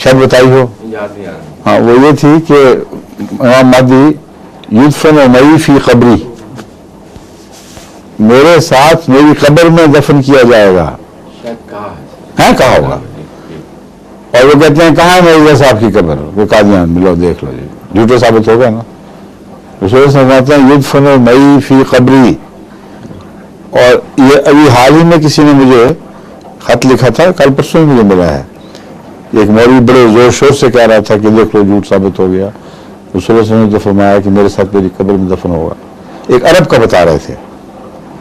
شاید بتائی ہو. یاد نہیں آ رہا. ہاں وہ یہ تھی کہ امام مہدی یدفن معی فی قبری، میرے ساتھ میری قبر میں دفن کیا جائے گا. شاید کہا ہاں کہا ہوگا. اور وہ کہتے ہیں کہاں ہے مرزا صاحب کی قبر؟ وہ قادیان ملو دیکھ لو جی، جھوٹے ثابت ہوگا نا. رسول سمجھاتے ہیں یدفن معی فی قبری. اور یہ ابھی حال ہی میں کسی نے مجھے خط لکھا تھا، کل پرسوں ہی مجھے ملا ہے. ایک مولوی بڑے زور شور سے کہہ رہا تھا کہ دیکھ لو جھوٹ ثابت ہو گیا. رسول اللہ نے تو فرمایا کہ میرے ساتھ میری قبر میں دفن ہوگا. ایک عرب کا بتا رہے تھے.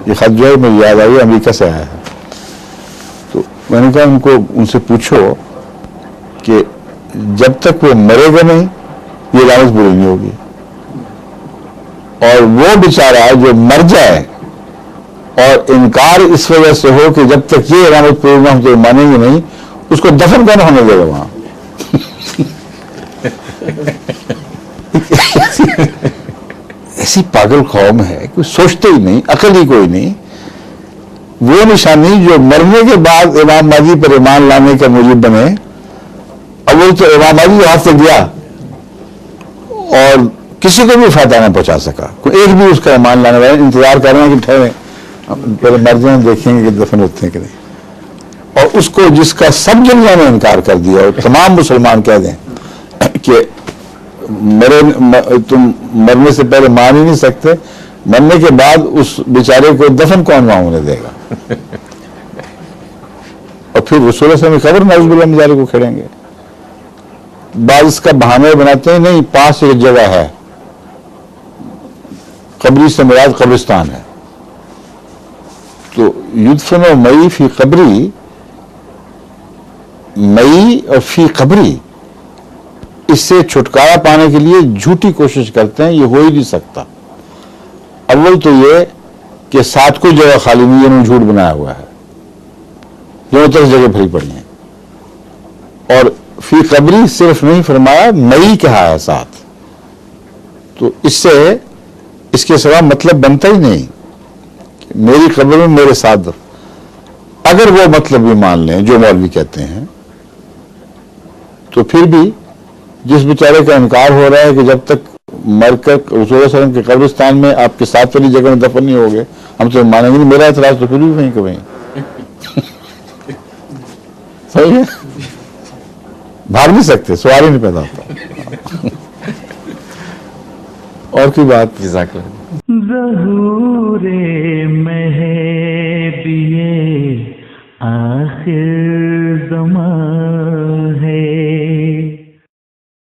یہ خط جو ہے مجھے یاد آئی امریکہ سے آیا ہے. تو میں نے کہا ان سے پوچھو کہ جب تک وہ مرے گا نہیں یہ علامت پوری نہیں ہوگی. اور وہ بیچارہ جو مر جائے اور انکار اس وجہ سے ہو کہ جب تک یہ علامت پوری نہ ہو تو مانیں گے نہیں، اس کو دفن کہنا ہونے دے گا وہاں. ایسی پاگل قوم ہے، کوئی سوچتے ہی نہیں، عقل ہی کوئی نہیں. وہ نشانی جو مرنے کے بعد امام مہدی پر ایمان لانے کا موجب بنے. اول تو امام مہدی ہاتھ سے گیا اور کسی کو بھی فائدہ نہ پہنچا سکا. کوئی ایک بھی اس کا ایمان لانے والے انتظار کر رہے ہیں کہ ٹھہرے پہلے مر جائیں دیکھیں گے کہ دفن ہوتے ہیں کہ نہیں. اور اس کو جس کا سب دنیا نے انکار کر دیا اور تمام مسلمان کہہ دیں کہ تم مرنے سے پہلے مان ہی نہیں سکتے، مرنے کے بعد اس بیچارے کو دفن کون وہاں ہونے دے گا؟ اور پھر رسول اللہ صلی اللہ علیہ وسلم کی قبر نعوذ باللہ بیچارے کو کھڑیں گے. بعض اس کا بہانے بناتے ہیں نہیں پاس ایک جگہ ہے، قبری سے مراد قبرستان ہے. تو یدفن معی فی قبری، معی اور فی قبری، اس سے چھٹکارا پانے کے لیے جھوٹی کوشش کرتے ہیں. یہ ہو ہی نہیں سکتا. اول تو یہ کہ ساتھ کوئی جگہ خالی نہیں ہے، انہوں نے جھوٹ بنایا ہوا ہے، دونوں طرف جگہ بھری پڑی ہیں. اور فی قبری صرف نہیں فرمایا، معی کہا ہے ساتھ. تو اس سے اس کے سوا مطلب بنتا ہی نہیں کہ میری قبر میں میرے ساتھ. اگر وہ مطلب بھی مان لیں جو مولوی کہتے ہیں تو پھر بھی جس بیچارے کا انکار ہو رہا ہے کہ جب تک مر کر رسول اللہ صلی اللہ علیہ وسلم کے قبرستان میں آپ کے ساتھ والی جگہ میں دفن نہیں ہوگے ہم تو مانیں گے نہیں. میرا اعتراض تو پھر بھی وہیں کہ وہیں صحیح ہے، بھاگ نہیں سکتے، سوال ہی نہیں پیدا ہوتا. اور کوئی بات؟ جزاک اللہ. ظہور مہدی آخر زمان